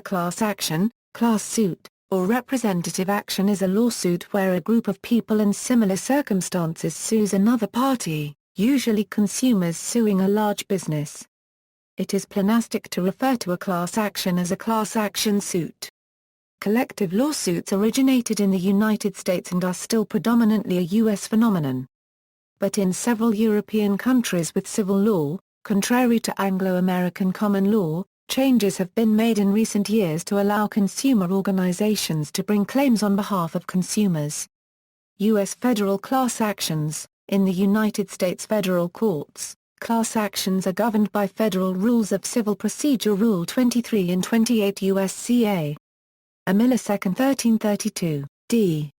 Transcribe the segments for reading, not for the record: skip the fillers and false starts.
class action, class suit, or representative action is a lawsuit where a group of people in similar circumstances sues another party, usually consumers suing a large business. It is pleonastic to refer to a class action as a class action suit. Collective lawsuits originated in the United States and are still predominantly a U.S. phenomenon. But in several European countries with civil law, contrary to Anglo-American common law, changes have been made in recent years to allow consumer organizations to bring claims on behalf of consumers. U.S. federal class actions. In the United States federal courts, class actions are governed by Federal Rules of Civil Procedure Rule 23 and 28 U.S.C.A. Millisecond 1332, d.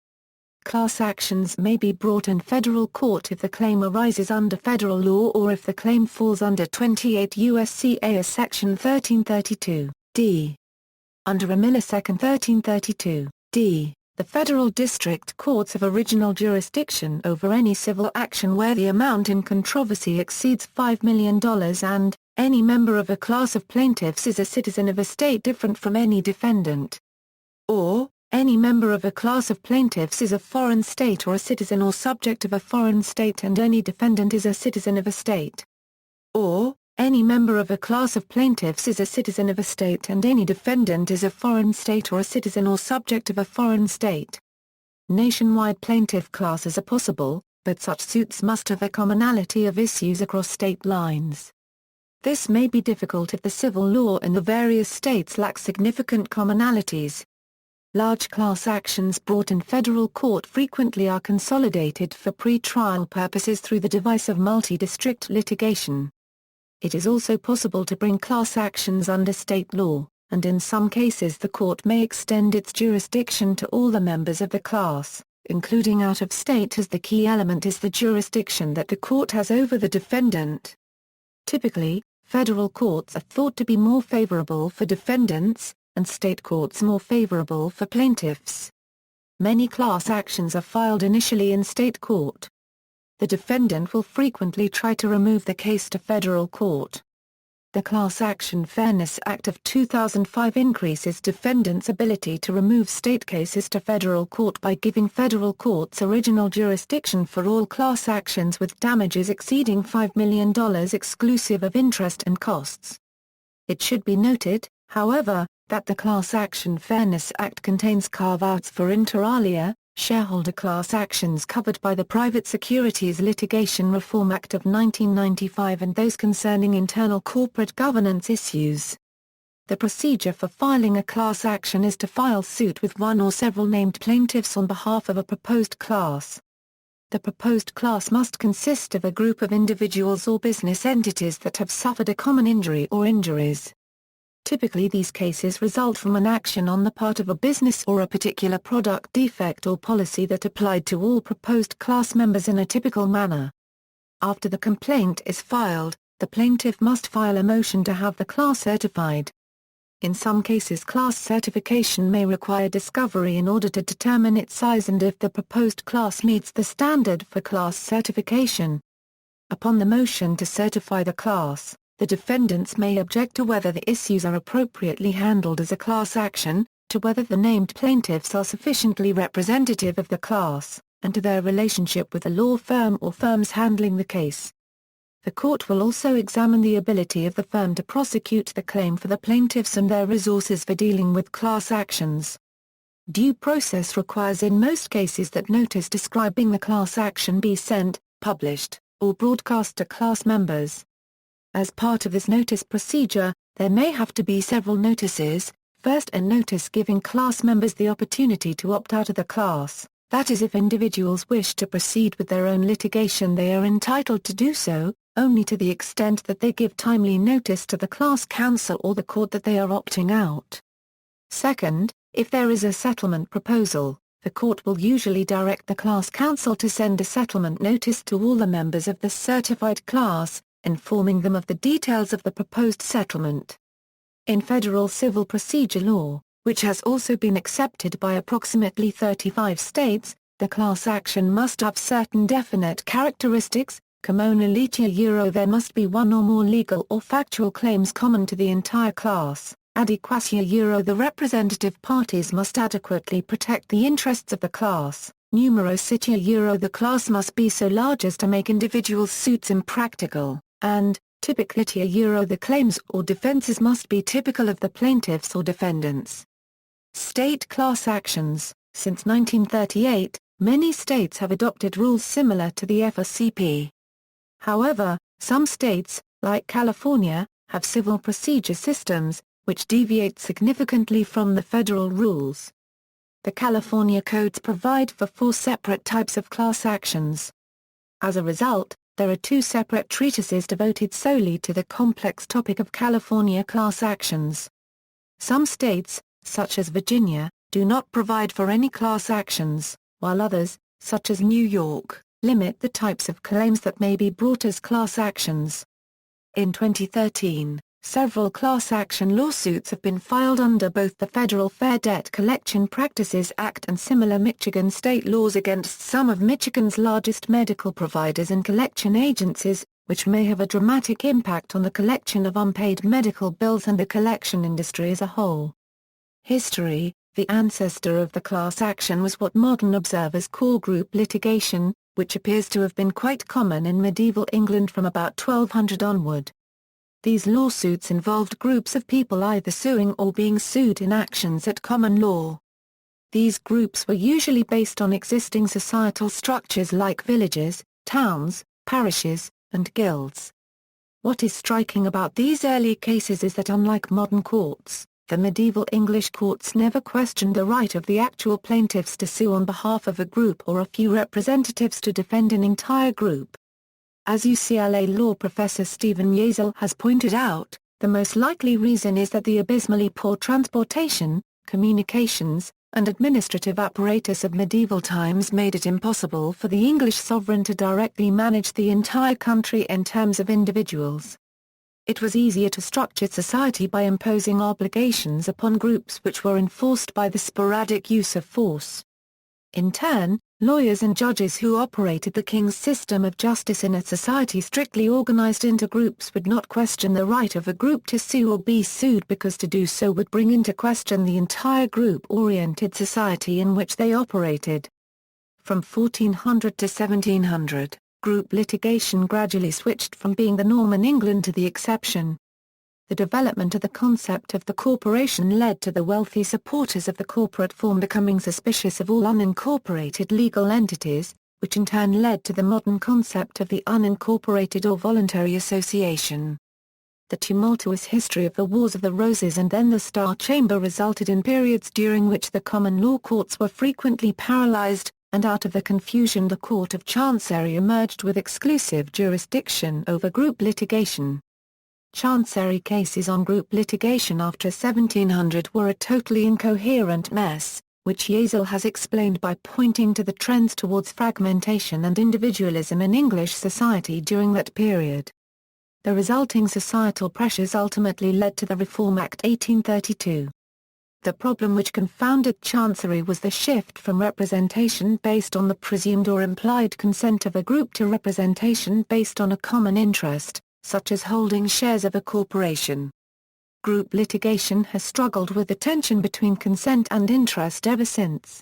Class actions may be brought in federal court if the claim arises under federal law or if the claim falls under 28 U.S.C.A. as Section 1332, d. Under millisecond 1332, d. The federal district courts have original jurisdiction over any civil action where the amount in controversy exceeds $5 million and, any member of a class of plaintiffs is a citizen of a state different from any defendant. Or, any member of a class of plaintiffs is a foreign state or a citizen or subject of a foreign state and any defendant is a citizen of a state. Or, any member of a class of plaintiffs is a citizen of a state and any defendant is a foreign state or a citizen or subject of a foreign state. Nationwide plaintiff classes are possible, but such suits must have a commonality of issues across state lines. This may be difficult if the civil law in the various states lacks significant commonalities. Large class actions brought in federal court frequently are consolidated for pre-trial purposes through the device of multi-district litigation. It is also possible to bring class actions under state law, and in some cases the court may extend its jurisdiction to all the members of the class, including out of state as the key element is the jurisdiction that the court has over the defendant. Typically, federal courts are thought to be more favorable for defendants, and state courts more favorable for plaintiffs. Many class actions are filed initially in state court. The defendant will frequently try to remove the case to federal court. The Class Action Fairness Act of 2005 increases defendants' ability to remove state cases to federal court by giving federal courts original jurisdiction for all class actions with damages exceeding $5 million exclusive of interest and costs. It should be noted, however, that the Class Action Fairness Act contains carve-outs for inter alia, shareholder class actions covered by the Private Securities Litigation Reform Act of 1995 and those concerning internal corporate governance issues. The procedure for filing a class action is to file suit with one or several named plaintiffs on behalf of a proposed class. The proposed class must consist of a group of individuals or business entities that have suffered a common injury or injuries. Typically these cases result from an action on the part of a business or a particular product defect or policy that applied to all proposed class members in a typical manner. After the complaint is filed, the plaintiff must file a motion to have the class certified. In some cases class certification may require discovery in order to determine its size and if the proposed class meets the standard for class certification. Upon the motion to certify the class, the defendants may object to whether the issues are appropriately handled as a class action, to whether the named plaintiffs are sufficiently representative of the class, and to their relationship with the law firm or firms handling the case. The court will also examine the ability of the firm to prosecute the claim for the plaintiffs and their resources for dealing with class actions. Due process requires in most cases that notice describing the class action be sent, published, or broadcast to class members. As part of this notice procedure, there may have to be several notices. First, a notice giving class members the opportunity to opt out of the class, that is if individuals wish to proceed with their own litigation they are entitled to do so, only to the extent that they give timely notice to the class counsel or the court that they are opting out. Second, if there is a settlement proposal, the court will usually direct the class counsel to send a settlement notice to all the members of the certified class, informing them of the details of the proposed settlement. In federal civil procedure law, which has also been accepted by approximately 35 states, the class action must have certain definite characteristics. There must be one or more legal or factual claims common to the entire class, Adequacia the representative parties must adequately protect the interests of the class. Numerosity the class must be so large as to make individual suits impractical, and typicality the claims or defenses must be typical of the plaintiffs or defendants. State class actions. Since 1938, many states have adopted rules similar to the FRCP. However, some states, like California, have civil procedure systems, which deviate significantly from the federal rules. The California codes provide for 4 separate types of class actions. As a result, there are 2 separate treatises devoted solely to the complex topic of California class actions. Some states, such as Virginia, do not provide for any class actions, while others, such as New York, limit the types of claims that may be brought as class actions. In 2013, several class action lawsuits have been filed under both the Federal Fair Debt Collection Practices Act and similar Michigan state laws against some of Michigan's largest medical providers and collection agencies, which may have a dramatic impact on the collection of unpaid medical bills and the collection industry as a whole. History. The ancestor of the class action was what modern observers call group litigation, which appears to have been quite common in medieval England from about 1200 onward. These lawsuits involved groups of people either suing or being sued in actions at common law. These groups were usually based on existing societal structures like villages, towns, parishes, and guilds. What is striking about these early cases is that unlike modern courts, the medieval English courts never questioned the right of the actual plaintiffs to sue on behalf of a group or a few representatives to defend an entire group. As UCLA law professor Stephen Yeasel has pointed out, the most likely reason is that the abysmally poor transportation, communications, and administrative apparatus of medieval times made it impossible for the English sovereign to directly manage the entire country in terms of individuals. It was easier to structure society by imposing obligations upon groups which were enforced by the sporadic use of force. In turn, lawyers and judges who operated the king's system of justice in a society strictly organized into groups would not question the right of a group to sue or be sued because to do so would bring into question the entire group-oriented society in which they operated. From 1400 to 1700, group litigation gradually switched from being the norm in England to the exception. The development of the concept of the corporation led to the wealthy supporters of the corporate form becoming suspicious of all unincorporated legal entities, which in turn led to the modern concept of the unincorporated or voluntary association. The tumultuous history of the Wars of the Roses and then the Star Chamber resulted in periods during which the common law courts were frequently paralyzed, and out of the confusion the Court of Chancery emerged with exclusive jurisdiction over group litigation. Chancery cases on group litigation after 1700 were a totally incoherent mess, which Yeasel has explained by pointing to the trends towards fragmentation and individualism in English society during that period. The resulting societal pressures ultimately led to the Reform Act 1832. The problem which confounded Chancery was the shift from representation based on the presumed or implied consent of a group to representation based on a common interest, such as holding shares of a corporation. Group litigation has struggled with the tension between consent and interest ever since.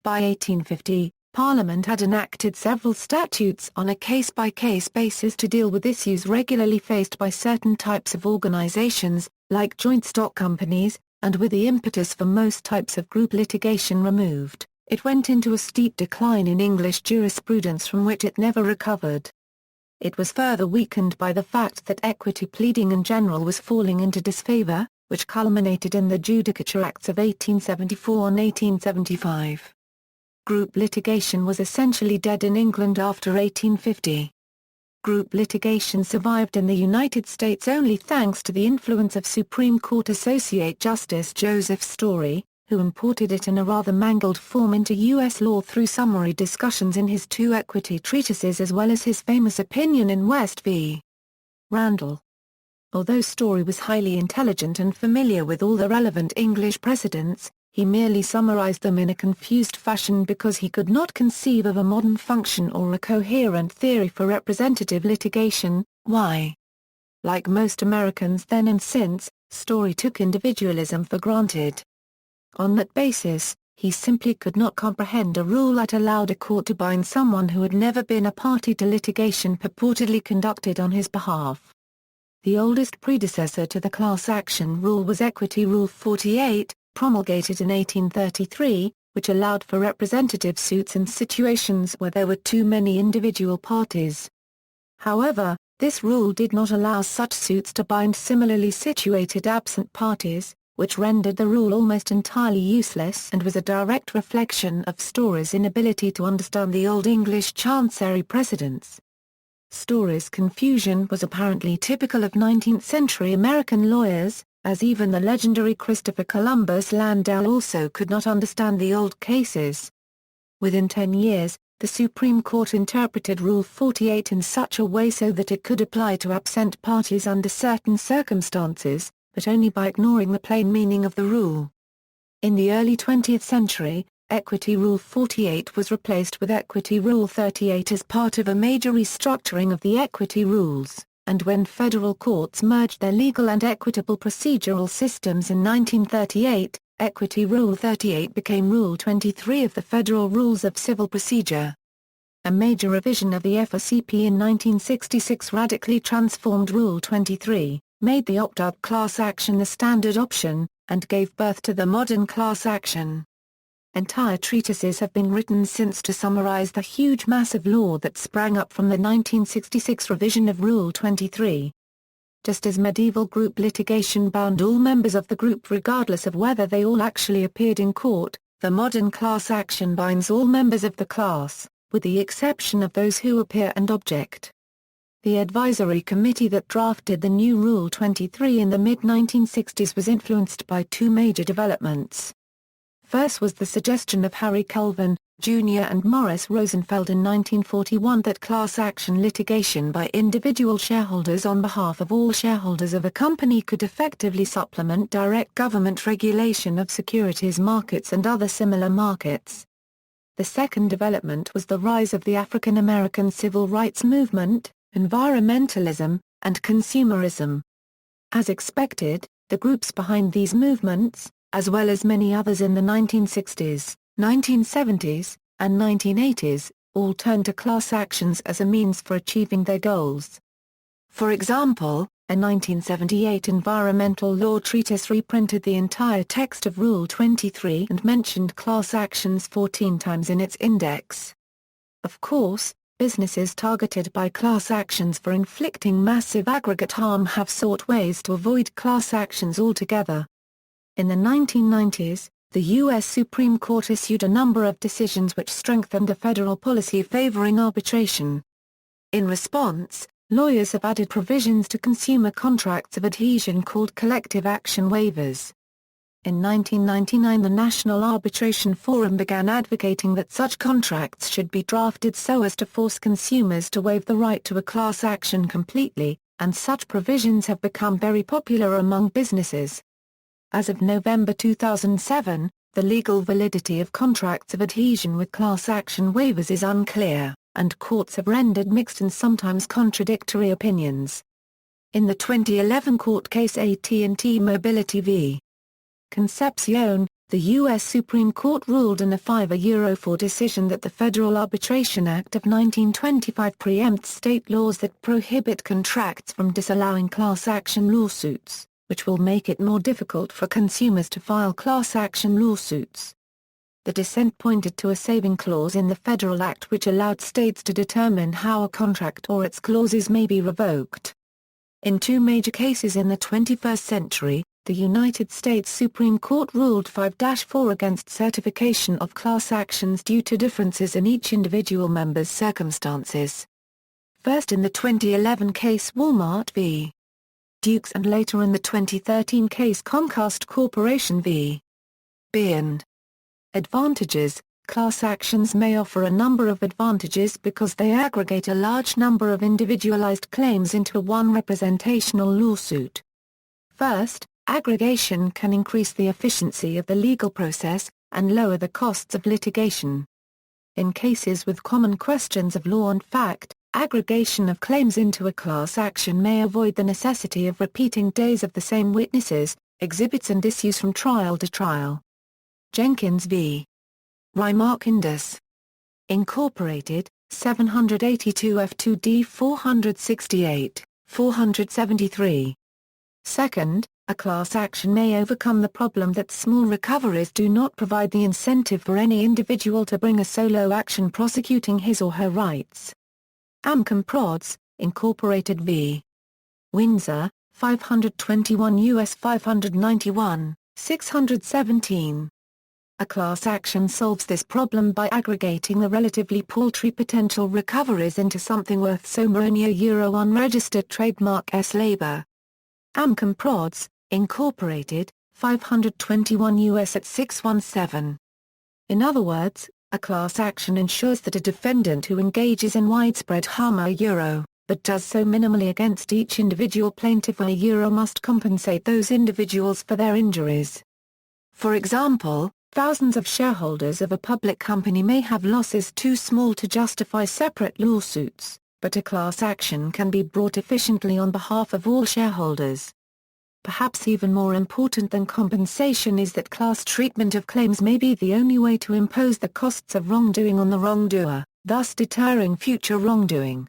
By 1850, Parliament had enacted several statutes on a case-by-case basis to deal with issues regularly faced by certain types of organizations, like joint stock companies, and with the impetus for most types of group litigation removed, it went into a steep decline in English jurisprudence from which it never recovered. It was further weakened by the fact that equity pleading in general was falling into disfavor, which culminated in the Judicature Acts of 1874 and 1875. Group litigation was essentially dead in England after 1850. Group litigation survived in the United States only thanks to the influence of Supreme Court Associate Justice Joseph Story, who imported it in a rather mangled form into U.S. law through summary discussions in his 2 equity treatises as well as his famous opinion in West v. Randall. Although Story was highly intelligent and familiar with all the relevant English precedents, he merely summarized them in a confused fashion because he could not conceive of a modern function or a coherent theory for representative litigation. Why? Like most Americans then and since, Story took individualism for granted. On that basis, he simply could not comprehend a rule that allowed a court to bind someone who had never been a party to litigation purportedly conducted on his behalf. The oldest predecessor to the class action rule was Equity Rule 48, promulgated in 1833, which allowed for representative suits in situations where there were too many individual parties. However, this rule did not allow such suits to bind similarly situated absent parties, which rendered the rule almost entirely useless and was a direct reflection of Story's inability to understand the Old English Chancery precedents. Story's confusion was apparently typical of 19th-century American lawyers, as even the legendary Christopher Columbus Landau also could not understand the old cases. Within 10 years, the Supreme Court interpreted Rule 48 in such a way so that it could apply to absent parties under certain circumstances, but only by ignoring the plain meaning of the rule. In the early 20th century, Equity Rule 48 was replaced with Equity Rule 38 as part of a major restructuring of the equity rules, and when federal courts merged their legal and equitable procedural systems in 1938, Equity Rule 38 became Rule 23 of the Federal Rules of Civil Procedure. A major revision of the FRCP in 1966 radically transformed Rule 23, made the opt-out class action the standard option, and gave birth to the modern class action. Entire treatises have been written since to summarize the huge mass of law that sprang up from the 1966 revision of Rule 23. Just as medieval group litigation bound all members of the group regardless of whether they all actually appeared in court, the modern class action binds all members of the class, with the exception of those who appear and object. The advisory committee that drafted the new Rule 23 in the mid-1960s was influenced by two major developments. First was the suggestion of Harry Kelvin, Jr. and Morris Rosenfeld in 1941 that class action litigation by individual shareholders on behalf of all shareholders of a company could effectively supplement direct government regulation of securities markets and other similar markets. The second development was the rise of the African American civil rights movement, environmentalism, and consumerism. As expected, the groups behind these movements, as well as many others in the 1960s, 1970s, and 1980s, all turned to class actions as a means for achieving their goals. For example, a 1978 environmental law treatise reprinted the entire text of Rule 23 and mentioned class actions 14 times in its index. Of course, businesses targeted by class actions for inflicting massive aggregate harm have sought ways to avoid class actions altogether. In the 1990s, the U.S. Supreme Court issued a number of decisions which strengthened a federal policy favoring arbitration. In response, lawyers have added provisions to consumer contracts of adhesion called collective action waivers. In 1999 the National Arbitration Forum began advocating that such contracts should be drafted so as to force consumers to waive the right to a class action completely, and such provisions have become very popular among businesses. As of November 2007, the legal validity of contracts of adhesion with class action waivers is unclear, and courts have rendered mixed and sometimes contradictory opinions. In the 2011 court case AT&T Mobility v. Concepcion, the U.S. Supreme Court ruled in a 5-4 decision that the Federal Arbitration Act of 1925 preempts state laws that prohibit contracts from disallowing class action lawsuits, which will make it more difficult for consumers to file class action lawsuits. The dissent pointed to a saving clause in the Federal Act which allowed states to determine how a contract or its clauses may be revoked. In two major cases in the 21st century, the United States Supreme Court ruled 5-4 against certification of class actions due to differences in each individual member's circumstances. First in the 2011 case Walmart v. Dukes and later in the 2013 case Comcast Corporation v. Beyond. Advantages: class actions may offer a number of advantages because they aggregate a large number of individualized claims into one representational lawsuit. First, aggregation can increase the efficiency of the legal process, and lower the costs of litigation. In cases with common questions of law and fact, Aggregation of claims into a class action may avoid the necessity of repeating days of the same witnesses, exhibits and issues from trial to trial. Jenkins v. Rymark Indus. Incorporated, 782 F2D 468, 473. Second, a class action may overcome the problem that small recoveries do not provide the incentive for any individual to bring a solo action prosecuting his or her rights. Amcom Prods, Incorporated v. Windsor, 521 U.S. 591, 617. A class action solves this problem by aggregating the relatively paltry potential recoveries into something worth so only a unregistered trademark s labor. Amcom Prods, Incorporated, 521 U.S. at 617. In other words, a class action ensures that a defendant who engages in widespread harm but does so minimally against each individual plaintiff must compensate those individuals for their injuries. For example, thousands of shareholders of a public company may have losses too small to justify separate lawsuits, but a class action can be brought efficiently on behalf of all shareholders. Perhaps even more important than compensation is that class treatment of claims may be the only way to impose the costs of wrongdoing on the wrongdoer, thus deterring future wrongdoing.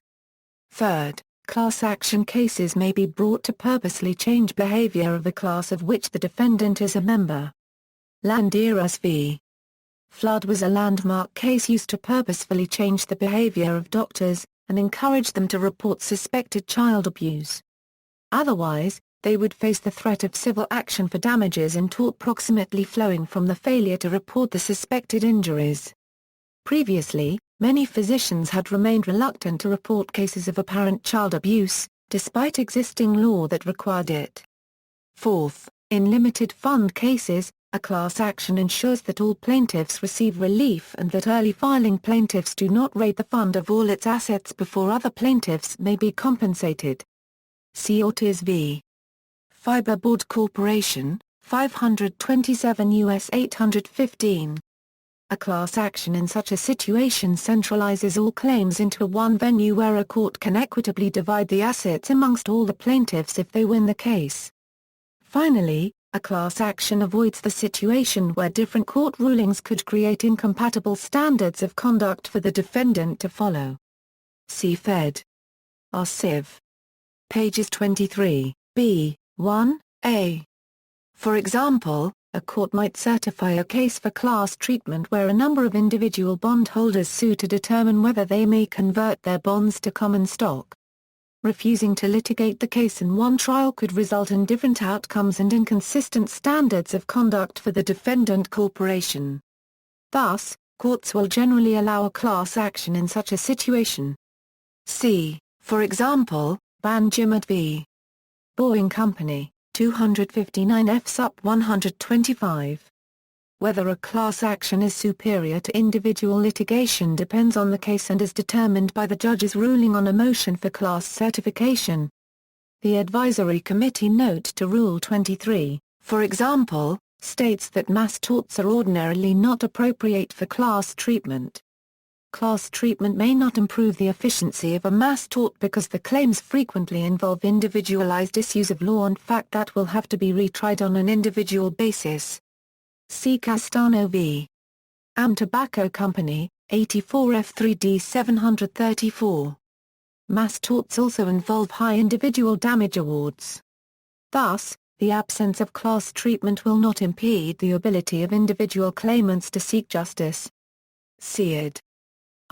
Third, class action cases may be brought to purposely change behavior of the class of which the defendant is a member. Landeras v. Flood was a landmark case used to purposefully change the behavior of doctors, and encourage them to report suspected child abuse. Otherwise, they would face the threat of civil action for damages in tort proximately flowing from the failure to report the suspected injuries. Previously, many physicians had remained reluctant to report cases of apparent child abuse, despite existing law that required it. Fourth, in limited fund cases, a class action ensures that all plaintiffs receive relief and that early filing plaintiffs do not raid the fund of all its assets before other plaintiffs may be compensated. See Ortiz v. Fiberboard Corporation, 527 U.S. 815. A class action in such a situation centralizes all claims into one venue where a court can equitably divide the assets amongst all the plaintiffs if they win the case. Finally, a class action avoids the situation where different court rulings could create incompatible standards of conduct for the defendant to follow. See Fed. R. Civ. Pages 23, b. 1, a. For example, a court might certify a case for class treatment where a number of individual bondholders sue to determine whether they may convert their bonds to common stock. Refusing to litigate the case in one trial could result in different outcomes and inconsistent standards of conduct for the defendant corporation. Thus, courts will generally allow a class action in such a situation. See, for example, Banjimad v. Boeing Company, 259 F. Sup. 125. Whether a class action is superior to individual litigation depends on the case and is determined by the judge's ruling on a motion for class certification. The Advisory Committee note to Rule 23, for example, states that mass torts are ordinarily not appropriate for class treatment. Class treatment may not improve the efficiency of a mass tort because the claims frequently involve individualized issues of law and fact that will have to be retried on an individual basis. See Castano v. Am Tobacco Company, 84 F3D 734. Mass torts also involve high individual damage awards. Thus, the absence of class treatment will not impede the ability of individual claimants to seek justice. See it.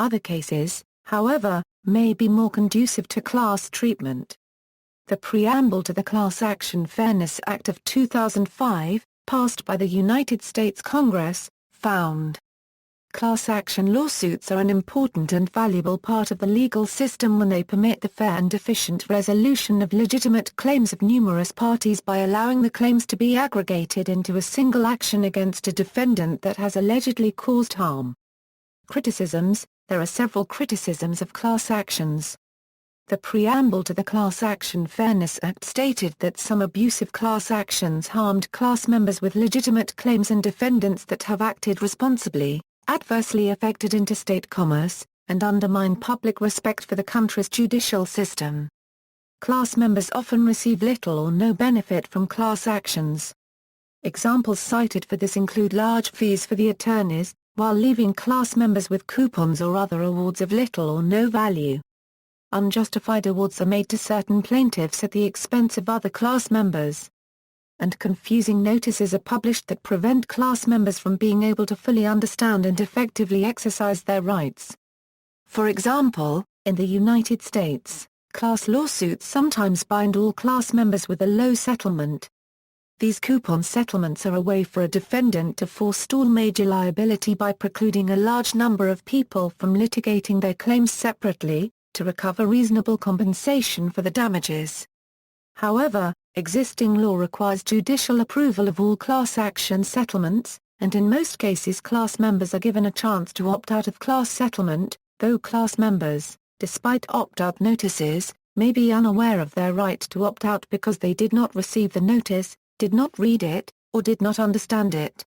Other cases, however, may be more conducive to class treatment. The preamble to the Class Action Fairness Act of 2005, passed by the United States Congress, found class action lawsuits are an important and valuable part of the legal system when they permit the fair and efficient resolution of legitimate claims of numerous parties by allowing the claims to be aggregated into a single action against a defendant that has allegedly caused harm. Criticisms. There are several criticisms of class actions. The preamble to the Class Action Fairness Act stated that some abusive class actions harmed class members with legitimate claims and defendants that have acted responsibly, adversely affected interstate commerce, and undermine public respect for the country's judicial system. Class members often receive little or no benefit from class actions. Examples cited for this include large fees for the attorneys, while leaving class members with coupons or other awards of little or no value. Unjustified awards are made to certain plaintiffs at the expense of other class members. And confusing notices are published that prevent class members from being able to fully understand and effectively exercise their rights. For example, in the United States, class lawsuits sometimes bind all class members with a low settlement. These coupon settlements are a way for a defendant to forestall major liability by precluding a large number of people from litigating their claims separately, to recover reasonable compensation for the damages. However, existing law requires judicial approval of all class action settlements, and in most cases class members are given a chance to opt out of class settlement, though class members, despite opt-out notices, may be unaware of their right to opt out because they did not receive the notice, did not read it, or did not understand it.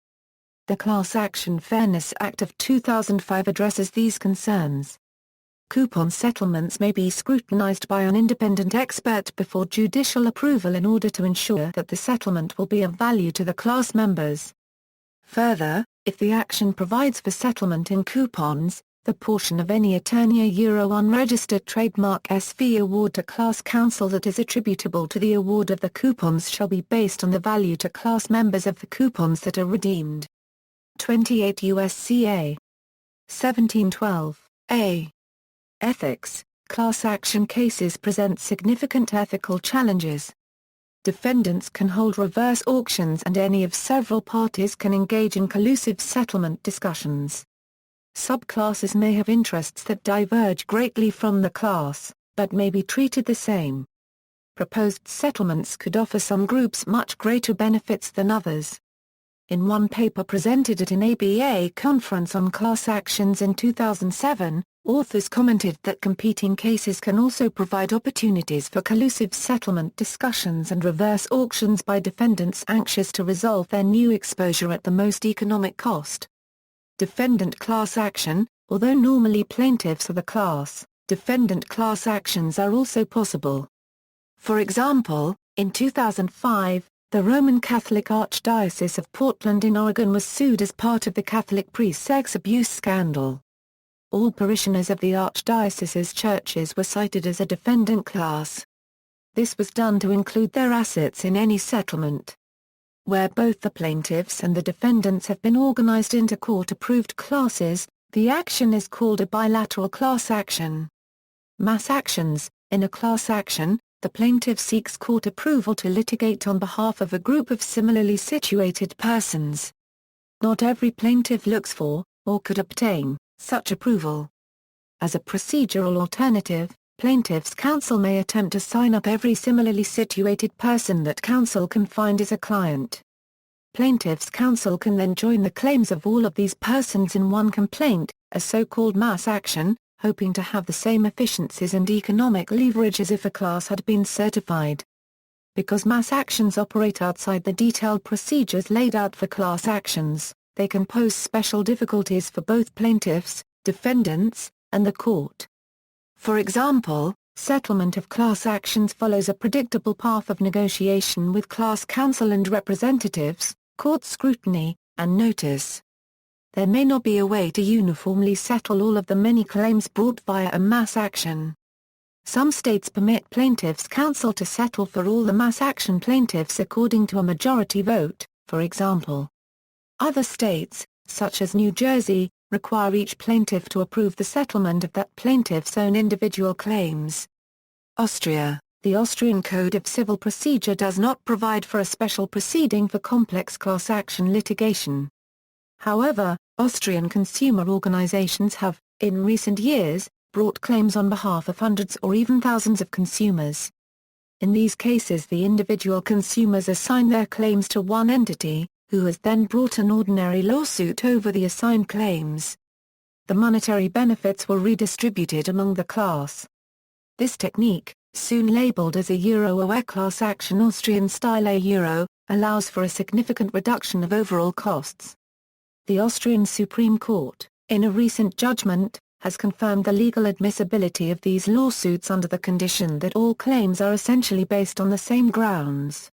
The Class Action Fairness Act of 2005 addresses these concerns. Coupon settlements may be scrutinized by an independent expert before judicial approval in order to ensure that the settlement will be of value to the class members. Further, if the action provides for settlement in coupons, the portion of any attorney unregistered trademark SV award to class counsel that is attributable to the award of the coupons shall be based on the value to class members of the coupons that are redeemed. 28 U.S.C.A. 1712, A. Ethics. Class action cases present significant ethical challenges. Defendants can hold reverse auctions and any of several parties can engage in collusive settlement discussions. Subclasses may have interests that diverge greatly from the class, but may be treated the same. Proposed settlements could offer some groups much greater benefits than others. In one paper presented at an ABA conference on class actions in 2007, authors commented that competing cases can also provide opportunities for collusive settlement discussions and reverse auctions by defendants anxious to resolve their new exposure at the most economic cost. Defendant class action. Although normally plaintiffs are the class, defendant class actions are also possible. For example, in 2005, the Roman Catholic Archdiocese of Portland in Oregon was sued as part of the Catholic priest sex abuse scandal. All parishioners of the archdiocese's churches were cited as a defendant class. This was done to include their assets in any settlement. Where both the plaintiffs and the defendants have been organized into court-approved classes, the action is called a bilateral class action. Mass actions. In a class action, the plaintiff seeks court approval to litigate on behalf of a group of similarly situated persons. Not every plaintiff looks for, or could obtain, such approval. As a procedural alternative, plaintiff's counsel may attempt to sign up every similarly situated person that counsel can find as a client. Plaintiff's counsel can then join the claims of all of these persons in one complaint, a so-called mass action, hoping to have the same efficiencies and economic leverage as if a class had been certified. Because mass actions operate outside the detailed procedures laid out for class actions, they can pose special difficulties for both plaintiffs, defendants, and the court. For example, settlement of class actions follows a predictable path of negotiation with class counsel and representatives, court scrutiny, and notice. There may not be a way to uniformly settle all of the many claims brought via a mass action. Some states permit plaintiffs' counsel to settle for all the mass action plaintiffs according to a majority vote, for example. Other states, such as New Jersey, require each plaintiff to approve the settlement of that plaintiff's own individual claims. Austria. The Austrian Code of Civil Procedure does not provide for a special proceeding for complex class action litigation. However, Austrian consumer organizations have, in recent years, brought claims on behalf of hundreds or even thousands of consumers. In these cases, the individual consumers assign their claims to one entity, who has then brought an ordinary lawsuit over the assigned claims. The monetary benefits were redistributed among the class. This technique, soon labeled as a Euro-OE class action Austrian-style a-Euro, allows for a significant reduction of overall costs. The Austrian Supreme Court, in a recent judgment, has confirmed the legal admissibility of these lawsuits under the condition that all claims are essentially based on the same grounds.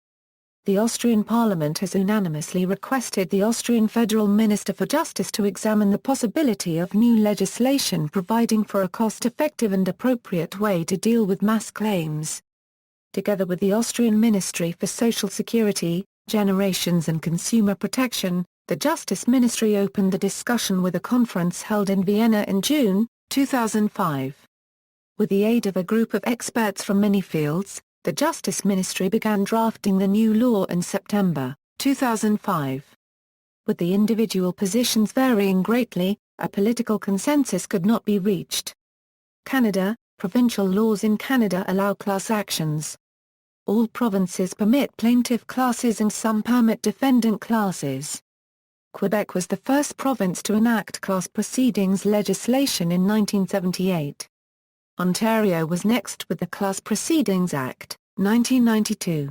The Austrian Parliament has unanimously requested the Austrian Federal Minister for Justice to examine the possibility of new legislation providing for a cost-effective and appropriate way to deal with mass claims. Together with the Austrian Ministry for Social Security, Generations and Consumer Protection, the Justice Ministry opened the discussion with a conference held in Vienna in June, 2005. With the aid of a group of experts from many fields, the Justice Ministry began drafting the new law in September, 2005. With the individual positions varying greatly, a political consensus could not be reached. Canada. Provincial laws in Canada allow class actions. All provinces permit plaintiff classes and some permit defendant classes. Quebec was the first province to enact class proceedings legislation in 1978. Ontario was next with the Class Proceedings Act, 1992.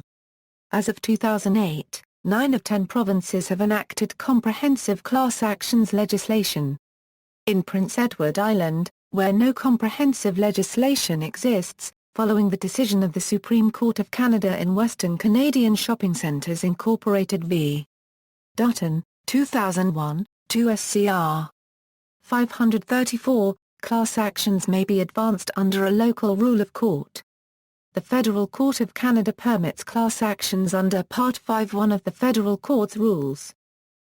As of 2008, 9 of 10 provinces have enacted comprehensive class actions legislation. In Prince Edward Island, where no comprehensive legislation exists, following the decision of the Supreme Court of Canada in Western Canadian Shopping Centres Incorporated v. Dutton, 2001, 2 SCR 534, class actions may be advanced under a local rule of court. The Federal Court of Canada permits class actions under Part 5(1) of the Federal Court's rules.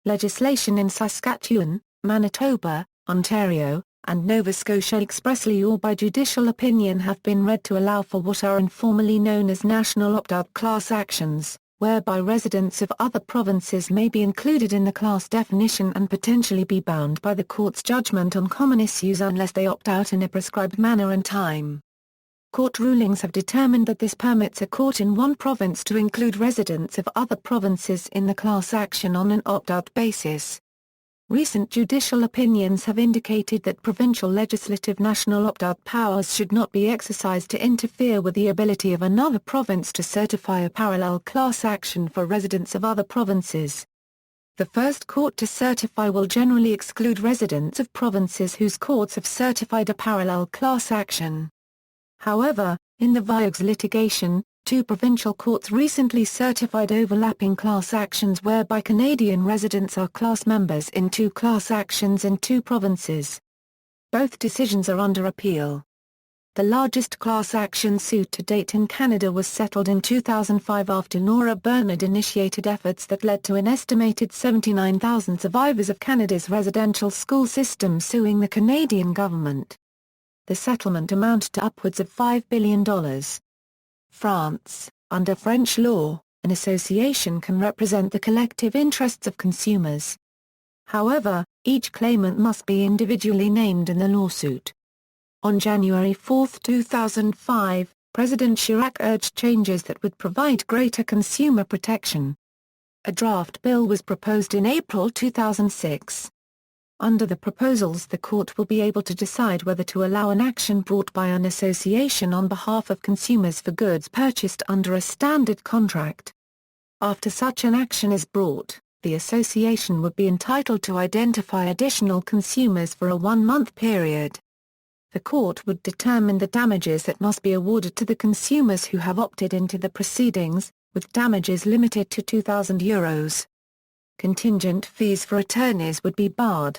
Legislation in Saskatchewan, Manitoba, Ontario, and Nova Scotia expressly or by judicial opinion have been read to allow for what are informally known as national opt-out class actions, whereby residents of other provinces may be included in the class definition and potentially be bound by the court's judgment on common issues unless they opt out in a prescribed manner and time. Court rulings have determined that this permits a court in one province to include residents of other provinces in the class action on an opt-out basis. Recent judicial opinions have indicated that provincial legislative national opt-out powers should not be exercised to interfere with the ability of another province to certify a parallel class action for residents of other provinces. The first court to certify will generally exclude residents of provinces whose courts have certified a parallel class action. However, in the Vieux litigation, 2 provincial courts recently certified overlapping class actions whereby Canadian residents are class members in 2 class actions in 2 provinces. Both decisions are under appeal. The largest class action suit to date in Canada was settled in 2005 after Nora Bernard initiated efforts that led to an estimated 79,000 survivors of Canada's residential school system suing the Canadian government. The settlement amounted to upwards of $5 billion. France. Under French law, an association can represent the collective interests of consumers. However, each claimant must be individually named in the lawsuit. On January 4, 2005, President Chirac urged changes that would provide greater consumer protection. A draft bill was proposed in April 2006. Under the proposals, the court will be able to decide whether to allow an action brought by an association on behalf of consumers for goods purchased under a standard contract. After such an action is brought, the association would be entitled to identify additional consumers for a 1-month period. The court would determine the damages that must be awarded to the consumers who have opted into the proceedings, with damages limited to €2,000. Contingent fees for attorneys would be barred.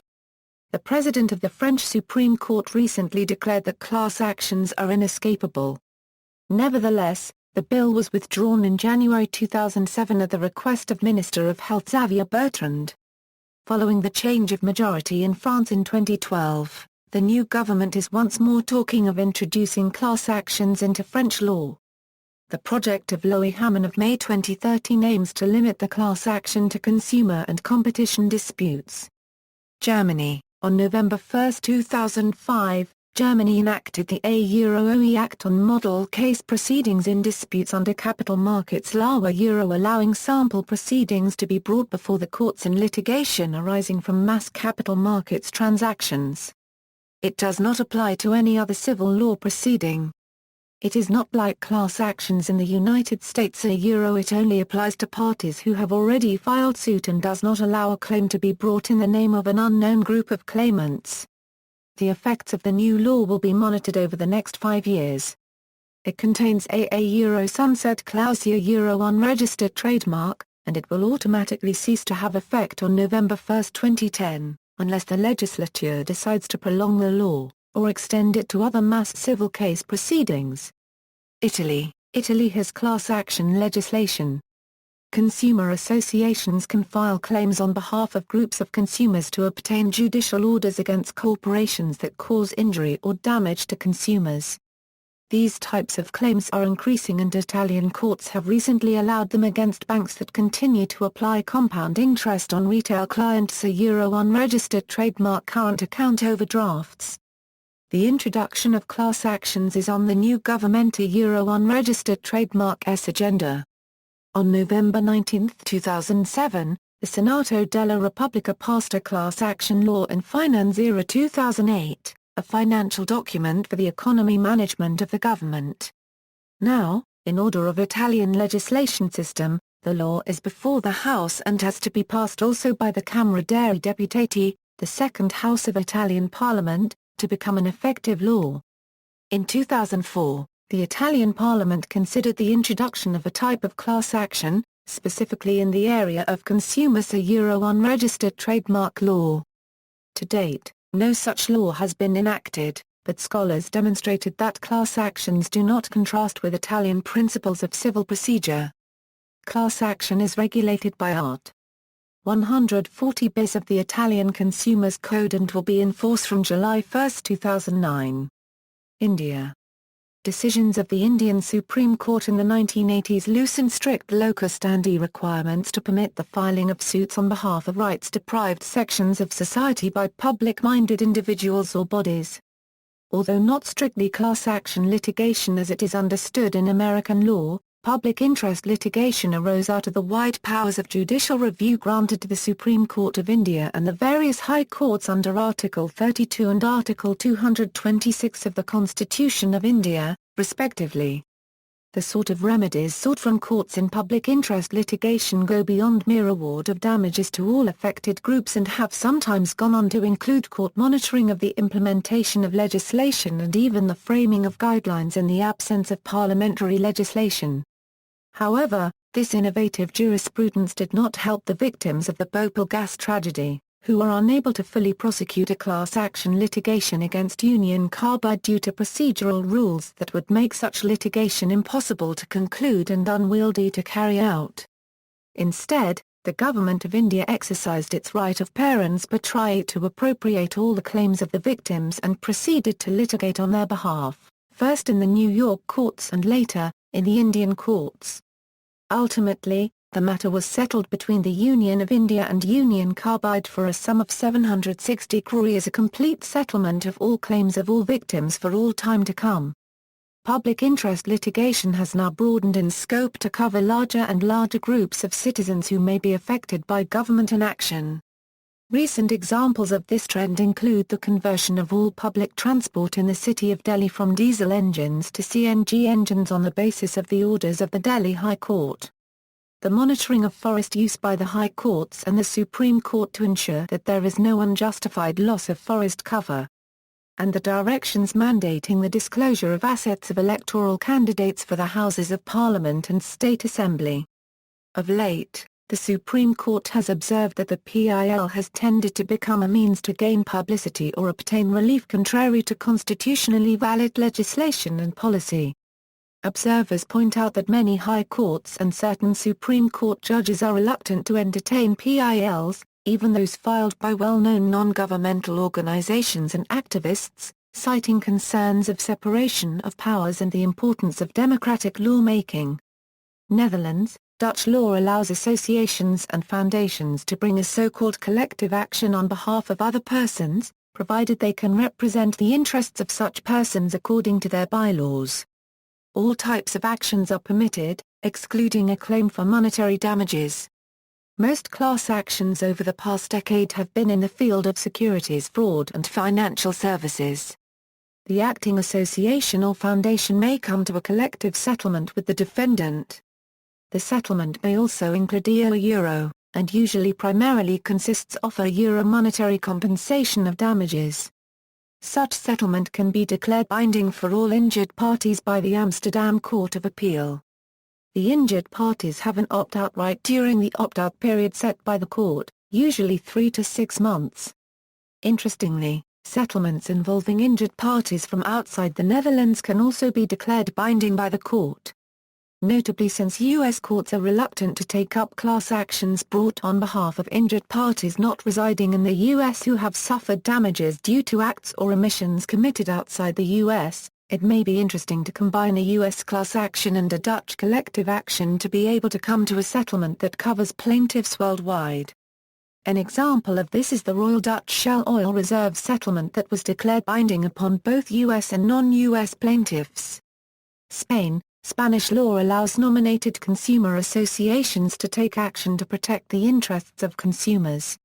The President of the French Supreme Court recently declared that class actions are inescapable. Nevertheless, the bill was withdrawn in January 2007 at the request of Minister of Health Xavier Bertrand. Following the change of majority in France in 2012, the new government is once more talking of introducing class actions into French law. The project of Loïc Hamon of May 2013 aims to limit the class action to consumer and competition disputes. Germany. On November 1, 2005, Germany enacted the A-OE Act on model case proceedings in disputes under capital markets law, allowing sample proceedings to be brought before the courts in litigation arising from mass capital markets transactions. It does not apply to any other civil law proceeding. It is not like class actions in the United States. It only applies to parties who have already filed suit and does not allow a claim to be brought in the name of an unknown group of claimants. The effects of the new law will be monitored over the next 5 years. It contains a Euro sunset clause Euro unregistered trademark, and it will automatically cease to have effect on November 1, 2010, unless the legislature decides to prolong the law, or extend it to other mass civil case proceedings. Italy. Italy has class action legislation. Consumer associations can file claims on behalf of groups of consumers to obtain judicial orders against corporations that cause injury or damage to consumers. These types of claims are increasing, and Italian courts have recently allowed them against banks that continue to apply compound interest on retail clients' Euro unregistered trademark current account overdrafts. The introduction of class actions is on the new government Euro unregistered trademark's agenda. On November 19, 2007, the Senato della Repubblica passed a class action law in Finanziaria 2008, a financial document for the economy management of the government. Now, in order of Italian legislation system, the law is before the House and has to be passed also by the Camera dei Deputati, the second house of Italian Parliament, to become an effective law. In 2004, the Italian Parliament considered the introduction of a type of class action, specifically in the area of consumer Euro unregistered trademark law. To date, no such law has been enacted, but scholars demonstrated that class actions do not contrast with Italian principles of civil procedure. Class action is regulated by Art. 140 bis of the Italian Consumers Code and will be in force from July 1, 2009. India. Decisions of the Indian Supreme Court in the 1980s loosened strict locus standi requirements to permit the filing of suits on behalf of rights-deprived sections of society by public-minded individuals or bodies. Although not strictly class action litigation as it is understood in American law, public interest litigation arose out of the wide powers of judicial review granted to the Supreme Court of India and the various high courts under Article 32 and Article 226 of the Constitution of India, respectively. The sort of remedies sought from courts in public interest litigation go beyond mere award of damages to all affected groups and have sometimes gone on to include court monitoring of the implementation of legislation and even the framing of guidelines in the absence of parliamentary legislation. However, this innovative jurisprudence did not help the victims of the Bhopal gas tragedy, who were unable to fully prosecute a class action litigation against Union Carbide due to procedural rules that would make such litigation impossible to conclude and unwieldy to carry out. Instead, the Government of India exercised its right of parens patriae to appropriate all the claims of the victims and proceeded to litigate on their behalf, first in the New York courts and later, in the Indian courts. Ultimately, the matter was settled between the Union of India and Union Carbide for a sum of 760 crore as a complete settlement of all claims of all victims for all time to come. Public interest litigation has now broadened in scope to cover larger and larger groups of citizens who may be affected by government inaction. Recent examples of this trend include the conversion of all public transport in the city of Delhi from diesel engines to CNG engines on the basis of the orders of the Delhi High Court. The monitoring of forest use by the High Courts and the Supreme Court to ensure that there is no unjustified loss of forest cover. And the directions mandating the disclosure of assets of electoral candidates for the Houses of Parliament and State Assembly. Of late, the Supreme Court has observed that the PIL has tended to become a means to gain publicity or obtain relief contrary to constitutionally valid legislation and policy. Observers point out that many high courts and certain Supreme Court judges are reluctant to entertain PILs, even those filed by well-known non-governmental organizations and activists, citing concerns of separation of powers and the importance of democratic lawmaking. Netherlands. Dutch law allows associations and foundations to bring a so-called collective action on behalf of other persons, provided they can represent the interests of such persons according to their bylaws. All types of actions are permitted, excluding a claim for monetary damages. Most class actions over the past decade have been in the field of securities fraud and financial services. The acting association or foundation may come to a collective settlement with the defendant. The settlement may also include euro, and usually primarily consists of a euro monetary compensation of damages. Such settlement can be declared binding for all injured parties by the Amsterdam Court of Appeal. The injured parties have an opt-out right during the opt-out period set by the court, usually 3 to 6 months. Interestingly, settlements involving injured parties from outside the Netherlands can also be declared binding by the court. Notably, since U.S. courts are reluctant to take up class actions brought on behalf of injured parties not residing in the U.S. who have suffered damages due to acts or omissions committed outside the U.S., it may be interesting to combine a U.S. class action and a Dutch collective action to be able to come to a settlement that covers plaintiffs worldwide. An example of this is the Royal Dutch Shell Oil Reserve settlement that was declared binding upon both U.S. and non-U.S. plaintiffs. Spain. Spanish law allows nominated consumer associations to take action to protect the interests of consumers.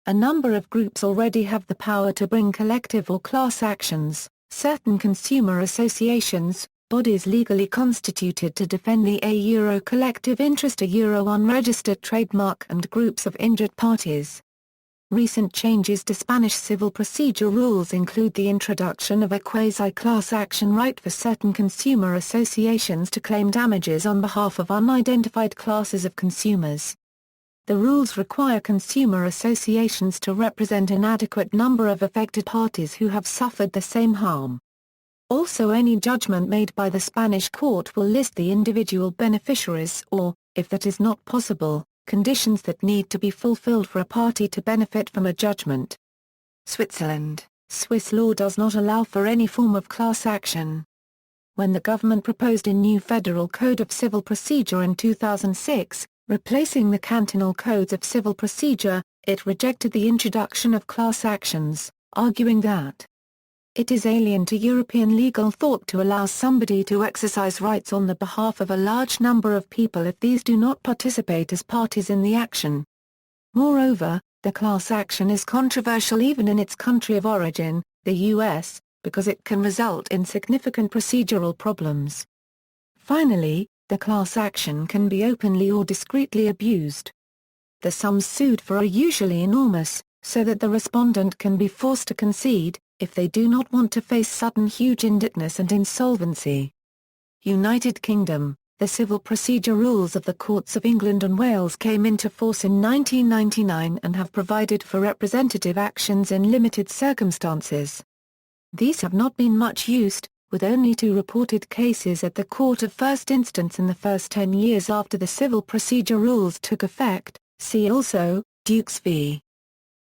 A number of groups already have the power to bring collective or class actions. Certain consumer associations, bodies legally constituted to defend the Euro collective interest, a Euro unregistered trademark, and groups of injured parties. Recent changes to Spanish civil procedure rules include the introduction of a quasi-class action right for certain consumer associations to claim damages on behalf of unidentified classes of consumers. The rules require consumer associations to represent an adequate number of affected parties who have suffered the same harm. Also, any judgment made by the Spanish court will list the individual beneficiaries or, if that is not possible, conditions that need to be fulfilled for a party to benefit from a judgment. Switzerland. Swiss law does not allow for any form of class action. When the government proposed a new Federal Code of Civil Procedure in 2006, replacing the cantonal codes of civil procedure, it rejected the introduction of class actions, arguing that it is alien to European legal thought to allow somebody to exercise rights on the behalf of a large number of people if these do not participate as parties in the action. Moreover, the class action is controversial even in its country of origin, the U.S., because it can result in significant procedural problems. Finally, the class action can be openly or discreetly abused. The sums sued for are usually enormous, so that the respondent can be forced to concede, if they do not want to face sudden huge indebtedness and insolvency. United Kingdom. The civil procedure rules of the Courts of England and Wales came into force in 1999 and have provided for representative actions in limited circumstances. These have not been much used, with only 2 reported cases at the Court of First Instance in the first 10 years after the civil procedure rules took effect. See also, Dukes v.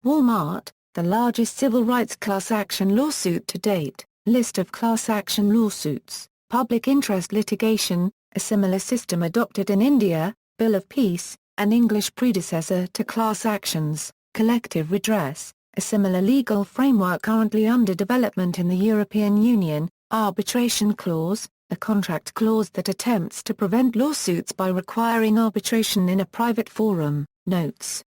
Walmart, the largest civil rights class action lawsuit to date, list of class action lawsuits, public interest litigation, a similar system adopted in India, Bill of Peace, an English predecessor to class actions, collective redress, a similar legal framework currently under development in the European Union, arbitration clause, a contract clause that attempts to prevent lawsuits by requiring arbitration in a private forum, notes.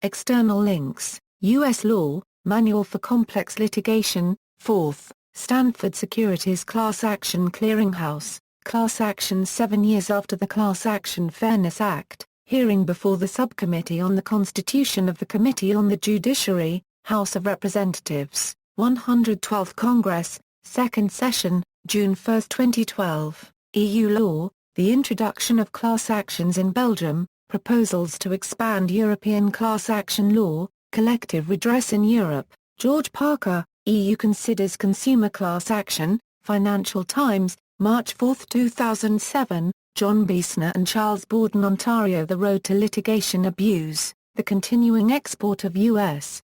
External links. U.S. Law, Manual for Complex Litigation, 4th, Stanford Securities Class Action Clearinghouse, Class Action 7 years after the Class Action Fairness Act, hearing before the Subcommittee on the Constitution of the Committee on the Judiciary, House of Representatives, 112th Congress, 2nd Session, June 1, 2012, EU Law, the introduction of class actions in Belgium, proposals to expand European class action law, collective redress in Europe, George Parker, EU considers consumer class action, Financial Times, March 4, 2007, John Biesner and Charles Borden, Ontario. The Road to Litigation Abuse, the Continuing Export of U.S.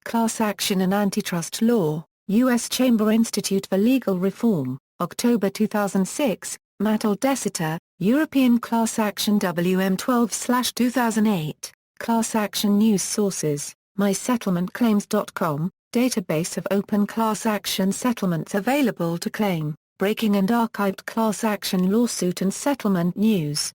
Class Action and Antitrust Law, U.S. Chamber Institute for Legal Reform, October 2006, Matel Desitter, European Class Action WM12/2008, Class Action News Sources, MySettlementClaims.com, database of open class action settlements available to claim, breaking and archived class action lawsuit and settlement news.